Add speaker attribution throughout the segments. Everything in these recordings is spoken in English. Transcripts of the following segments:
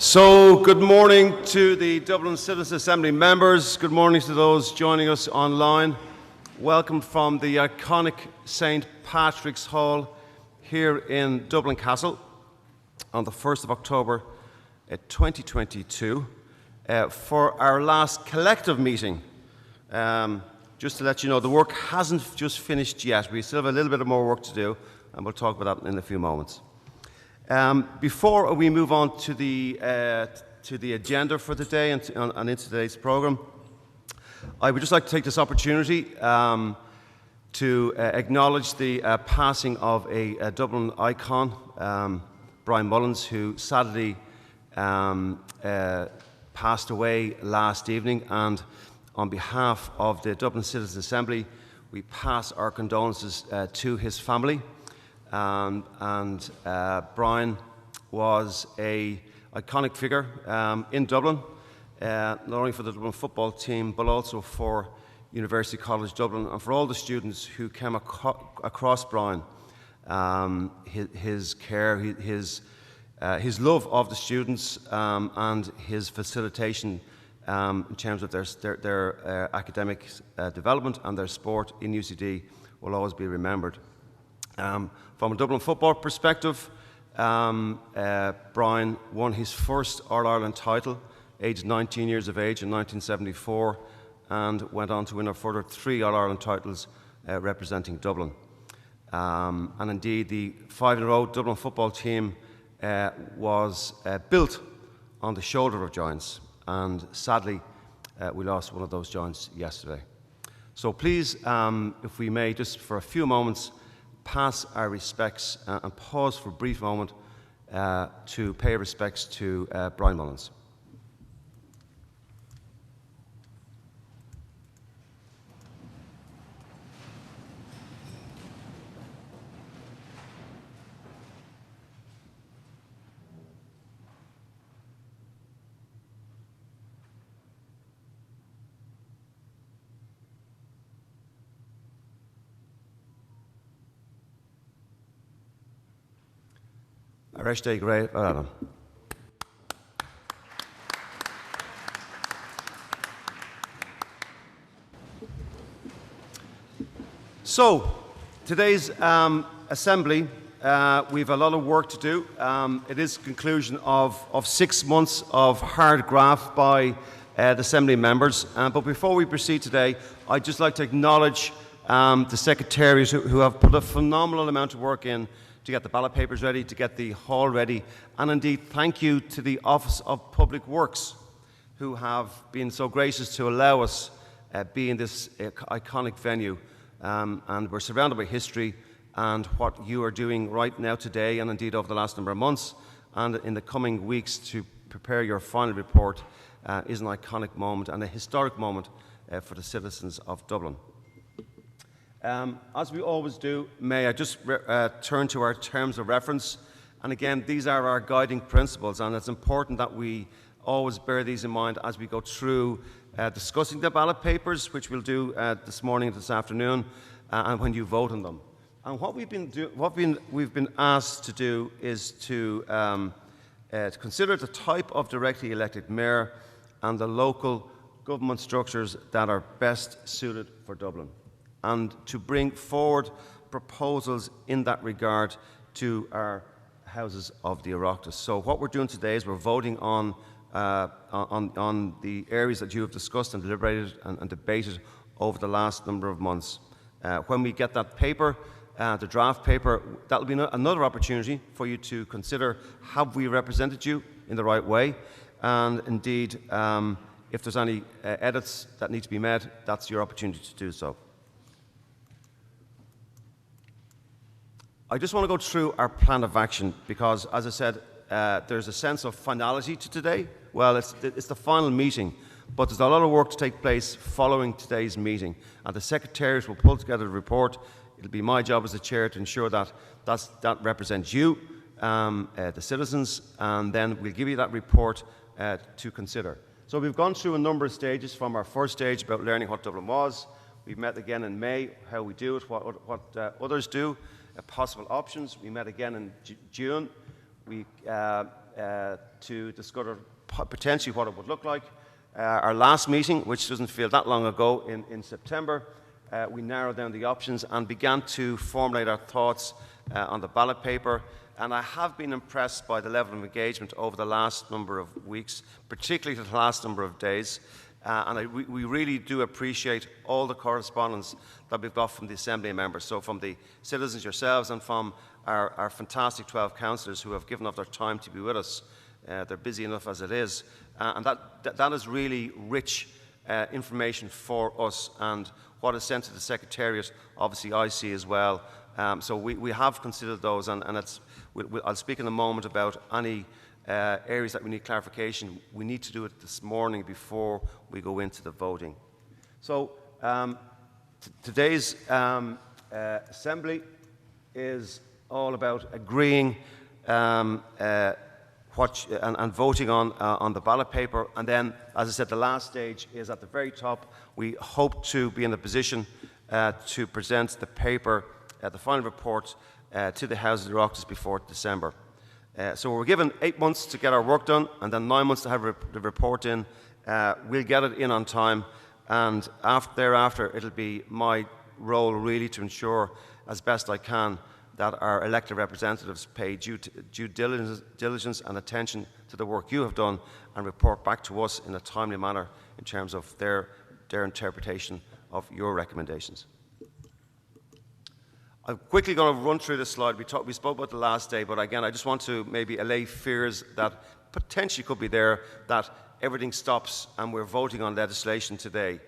Speaker 1: So, good morning to the Dublin Citizens Assembly members. Good morning to those joining us online. Welcome from the iconic St. Patrick's Hall here in Dublin Castle on the 1st of October 2022 for our last collective meeting. Just to let you know, the work hasn't just finished yet. We still have a little bit more work to do, and we'll talk about that in a few moments. Before we move on to the agenda for the day and into today's programme, I would just like to take this opportunity to acknowledge the passing of a Dublin icon, Brian Mullins, who sadly passed away last evening. And on behalf of the Dublin Citizens Assembly, we pass our condolences to his family. Brian was an iconic figure in Dublin, not only for the Dublin football team, but also for University College Dublin and for all the students who came across Brian. His care, his love of the students, and his facilitation in terms of their academic development and their sport in UCD will always be remembered. From a Dublin football perspective, Brian won his first All-Ireland title, aged 19 years of age in 1974, and went on to win a further 3 All-Ireland titles representing Dublin. And indeed, the 5-in-a-row Dublin football team was built on the shoulder of giants, and sadly, we lost one of those giants yesterday. So please, if we may, just for a few moments, pass our respects and pause for a brief moment to pay respects to Brian Mullins. Arreste Gray Adam. So, today's assembly, we have a lot of work to do. It is the conclusion of 6 months of hard graft by the assembly members. But before we proceed today, I'd just like to acknowledge the secretaries who have put a phenomenal amount of work in to get the ballot papers ready, to get the hall ready, and indeed thank you to the Office of Public Works, who have been so gracious to allow us be in this iconic venue. And we're surrounded by history, and what you are doing right now today, and indeed over the last number of months, and in the coming weeks to prepare your final report is an iconic moment and a historic moment for the citizens of Dublin. As we always do, may I just turn to our terms of reference. And again, these are our guiding principles, and it's important that we always bear these in mind as we go through discussing the ballot papers, which we'll do this morning and this afternoon, and when you vote on them. And what we've been asked to do is to consider the type of directly elected mayor and the local government structures that are best suited for Dublin, and to bring forward proposals in that regard to our Houses of the Oireachtas. So what we're doing today is we're voting on the areas that you have discussed and deliberated and debated over the last number of months. When we get that paper, the draft paper, that'll be another opportunity for you to consider, have we represented you in the right way? And indeed, if there's any edits that need to be made, that's your opportunity to do so. I just want to go through our plan of action because, as I said, there's a sense of finality to today. Well, it's the final meeting, but there's a lot of work to take place following today's meeting. And the secretaries will pull together a report. It'll be my job as the chair to ensure that that represents you, the citizens, and then we'll give you that report to consider. So we've gone through a number of stages from our first stage about learning what Dublin was. We've met again in May, how we do it, what others do. Possible options. We met again in June. to discover potentially what it would look like. Our last meeting, which doesn't feel that long ago in September, we narrowed down the options and began to formulate our thoughts on the ballot paper. And I have been impressed by the level of engagement over the last number of weeks, particularly the last number of days. We really do appreciate all the correspondence that we've got from the Assembly members, so from the citizens yourselves and from our fantastic 12 councillors who have given up their time to be with us. They're busy enough as it is. And that is really rich information for us, and what is sent to the Secretariat, obviously I see as well. So we have considered those, and I'll speak in a moment about any areas that we need clarification. We need to do it this morning before we go into the voting. So today's Assembly is all about agreeing and voting on the ballot paper. And then, as I said, the last stage is at the very top. We hope to be in a position to present the paper, the final report, to the House of Directors before December. So we're given 8 months to get our work done, and then 9 months to have the report in. We'll get it in on time, and thereafter it'll be my role really to ensure as best I can that our elected representatives pay due diligence and attention to the work you have done and report back to us in a timely manner in terms of their interpretation of your recommendations. I'm quickly going to run through this slide. We spoke about the last day, but again, I just want to maybe allay fears that potentially could be there, that everything stops and we're voting on legislation today.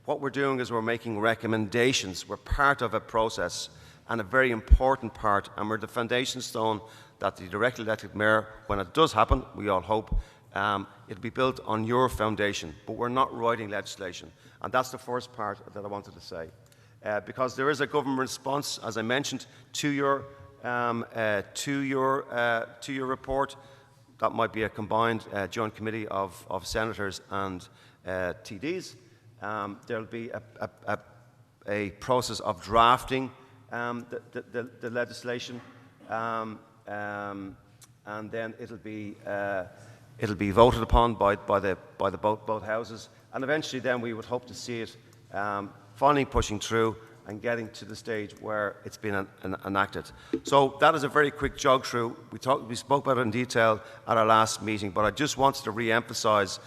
Speaker 1: What we're doing is we're making recommendations. We're part of a process, and a very important part, and we're the foundation stone that the directly elected mayor, when it does happen, we all hope, it'll be built on your foundation. But we're not writing legislation, and that's the first part that I wanted to say. Because there is a government response, as I mentioned, to your report. That might be a combined joint committee of senators and TDs. There'll be a process of drafting the legislation, and then it'll be voted upon by both houses, and eventually then we would hope to see it finally pushing through and getting to the stage where it's been enacted. So that is a very quick jog through. We spoke about it in detail at our last meeting, but I just wanted to re-emphasise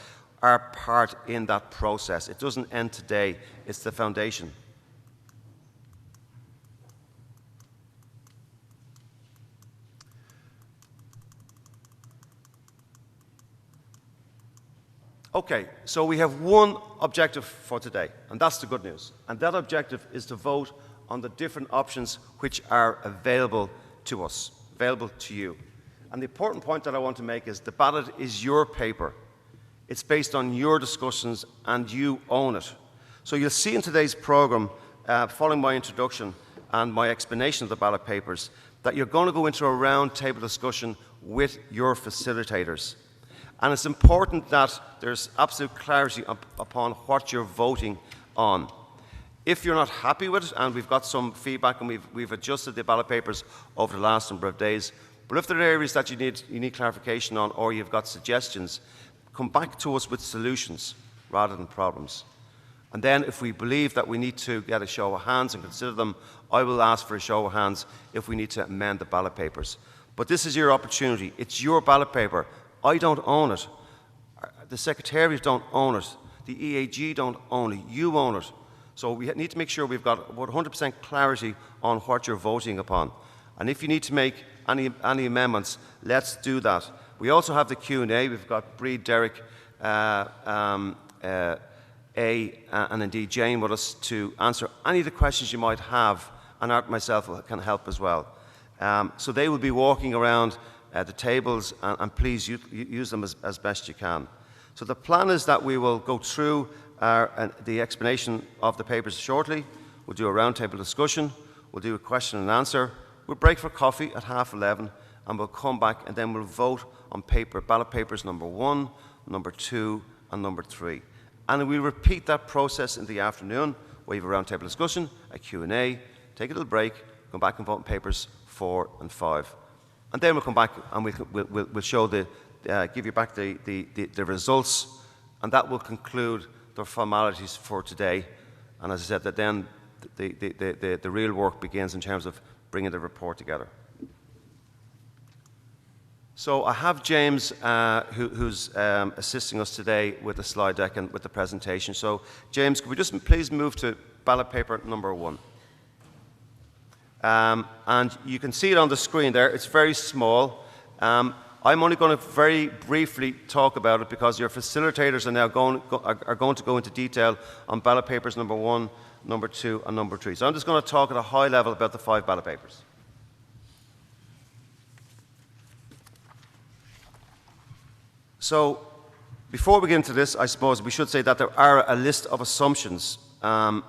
Speaker 1: our part in that process. It doesn't end today, it's the foundation. Okay, so we have one objective for today, and that's the good news. And that objective is to vote on the different options which are available to us, available to you. And the important point that I want to make is the ballot is your paper. It's based on your discussions, and you own it. So you'll see in today's programme, following my introduction and my explanation of the ballot papers, that you're going to go into a round table discussion with your facilitators. And it's important that there's absolute clarity upon what you're voting on. If you're not happy with it, and we've got some feedback and we've adjusted the ballot papers over the last number of days, but if there are areas that you need clarification on, or you've got suggestions, come back to us with solutions rather than problems. And then if we believe that we need to get a show of hands and consider them, I will ask for a show of hands if we need to amend the ballot papers. But this is your opportunity. It's your ballot paper. I don't own it. The Secretariat don't own it. The EAG don't own it. You own it. So we need to make sure we've got 100% clarity on what you're voting upon. And if you need to make any amendments, let's do that. We also have the Q&A. We've got Bree, Derek, and indeed Jane with us to answer any of the questions you might have, and Art myself can help as well. So they will be walking around the tables, and please use them as best you can. So the plan is that we will go through the explanation of the papers shortly. We'll do a roundtable discussion. We'll do a question and answer. We'll break for coffee at 11:30, and we'll come back, and then we'll vote on ballot papers number 1, number 2, and number 3. And we'll repeat that process in the afternoon. We have a roundtable discussion, a Q&A, take a little break, come back and vote on papers 4 and 5. And then we'll come back and we'll show give you back the results, and that will conclude the formalities for today. And as I said, that then the real work begins in terms of bringing the report together. So I have James, who's assisting us today with the slide deck and with the presentation. So James, could we just please move to ballot paper number 1? And you can see it on the screen there. It's very small. I'm only going to very briefly talk about it because your facilitators are now going to go into detail on ballot papers number 1, number 2, and number 3. So I'm just going to talk at a high level about the 5 ballot papers. So before we get into this, I suppose we should say that there are a list of assumptions. And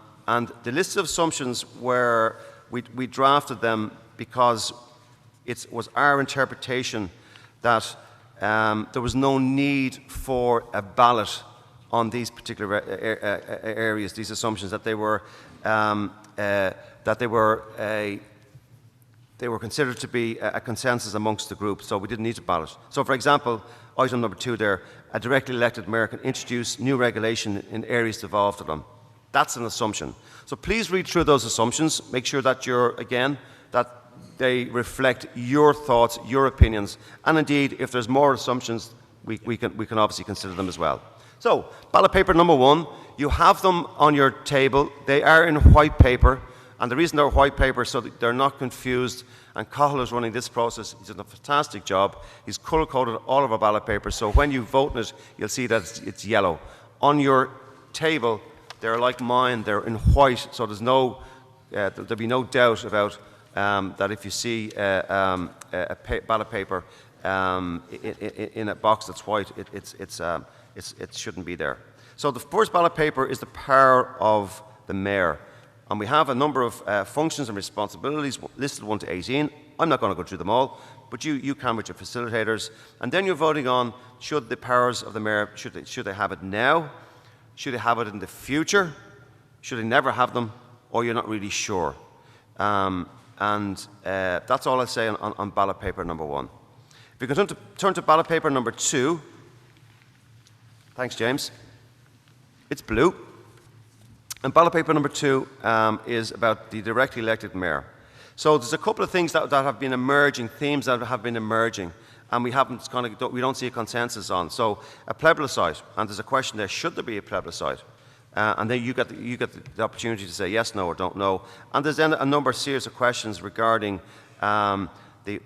Speaker 1: the list of assumptions were, we drafted them because it was our interpretation that there was no need for a ballot on these particular areas, these assumptions, that they were considered to be a consensus amongst the group, so we didn't need to ballot. So, for example, item number 2 there, a directly elected mayor can introduce new regulation in areas devolved to them. That's an assumption. So please read through those assumptions. Make sure that that they reflect your thoughts, your opinions, and indeed, if there's more assumptions, we can obviously consider them as well. So, ballot paper number 1, you have them on your table. They are in white paper, and the reason they're white paper is so that they're not confused. And Cathal is running this process. He's done a fantastic job. He's colour-coded all of our ballot papers, so when you vote in it, you'll see that it's yellow. On your table, they're like mine. They're in white, so there's no, there'll be no doubt about that if you see a ballot paper in a box that's white, it shouldn't be there. So the first ballot paper is the power of the mayor. And we have a number of functions and responsibilities listed 1 to 18. I'm not going to go through them all, but you can with your facilitators. And then you're voting on, should the powers of the mayor, should they have it now? Should they have it in the future? Should they never have them? Or you're not really sure? That's all I say on ballot paper number 1. If you can turn to ballot paper number 2. Thanks, James. It's blue. And ballot paper number 2 is about the directly elected mayor. So there's a couple of things that have been emerging, themes that have been emerging, and we don't see a consensus on. So a plebiscite, and there's a question there: should there be a plebiscite? And then you get the opportunity to say yes, no, or don't know. And there's then a series of questions regarding the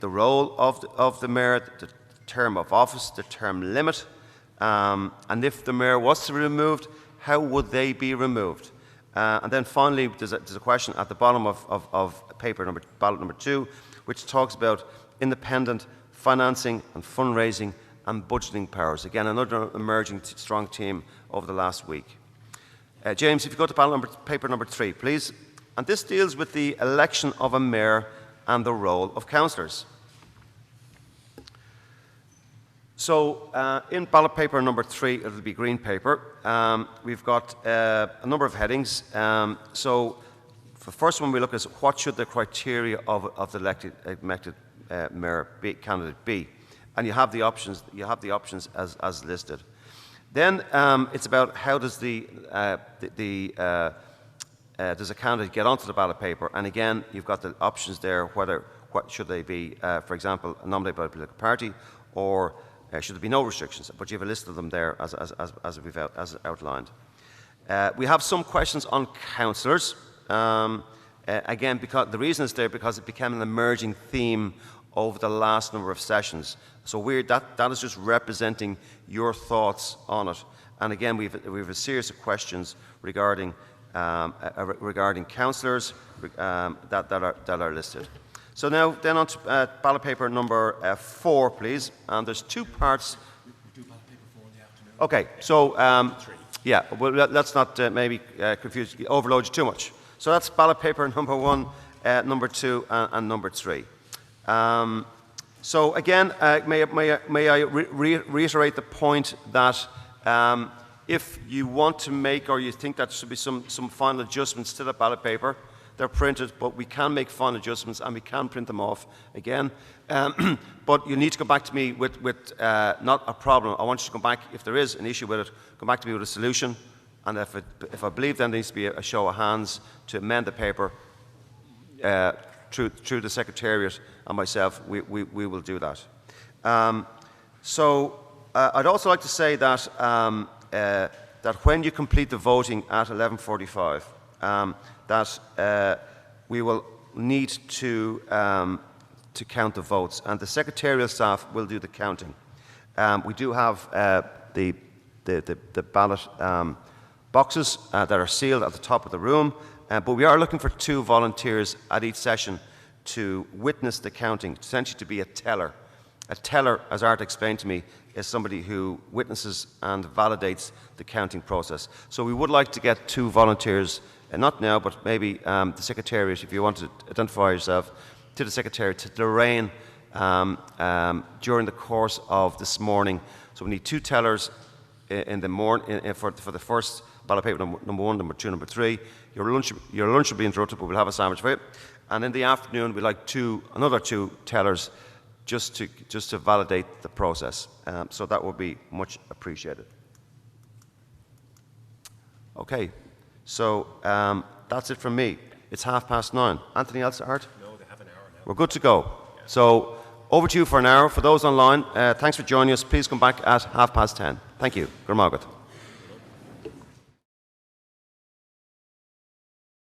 Speaker 1: role of the mayor, the term of office, the term limit, and if the mayor was to be removed, how would they be removed? And then finally, there's a question at the bottom of ballot number 2, which talks about independent financing and fundraising and budgeting powers. Again, another emerging strong theme over the last week. James, if you go to ballot paper number 3, please. And this deals with the election of a mayor and the role of councillors. So in ballot paper number 3, it'll be green paper. We've got a number of headings. So the first one we look at is what should the criteria of the elected mayor candidate be? And you have the options. You have the options as listed. Then it's about how does does a candidate get onto the ballot paper? And again, you've got the options there. What should they be? For example, nominated by a political party, or should there be no restrictions? But you have a list of them there as we've outlined. We have some questions on councillors. Again, because the reason it's there because it became an emerging theme over the last number of sessions. So that is just representing your thoughts on it. And again, we have a series of questions regarding councillors that are listed. So now, then on to ballot paper number 4, please. And there's 2 parts.
Speaker 2: We do ballot paper 4 in the afternoon.
Speaker 1: Okay, so yeah, well, let's not maybe overload you too much. So that's ballot paper number 1, number 2, and number 3. So again, may I reiterate the point that if you want to make, or you think that there should be some final adjustments to the ballot paper, They're printed, but we can make fine adjustments and we can print them off again. But you need to come back to me with not a problem. I want you to come back, if there is an issue with it, come back to me with a solution. And if I believe then there needs to be a show of hands to amend the paper through the Secretariat and myself, we will do that. I'd also like to say that that when you complete the voting at 11:45, that we will need to count the votes, and the secretarial staff will do the counting. We do have the ballot boxes that are sealed at the top of the room, but we are looking for 2 volunteers at each session to witness the counting, essentially to be a teller. A teller, as Art explained to me, is somebody who witnesses and validates the counting process. So we would like to get 2 volunteers, not now, but maybe the Secretariat, if you want to identify yourself, to the Secretariat, to Lorraine during the course of this morning. So we need 2 tellers in the morning for the first ballot paper, number 1, number 2, number 3. Your lunch will be interrupted, but we'll have a sandwich for you. And in the afternoon, we'd like another 2 tellers just to validate the process. So that would be much appreciated. Okay, so that's it from me. It's 9:30. Anything else, Art?
Speaker 2: No, they have an hour now.
Speaker 1: We're good to go. Yeah. So over to you for an hour. For those online, thanks for joining us. Please come back at 10:30. Thank you. Good morning.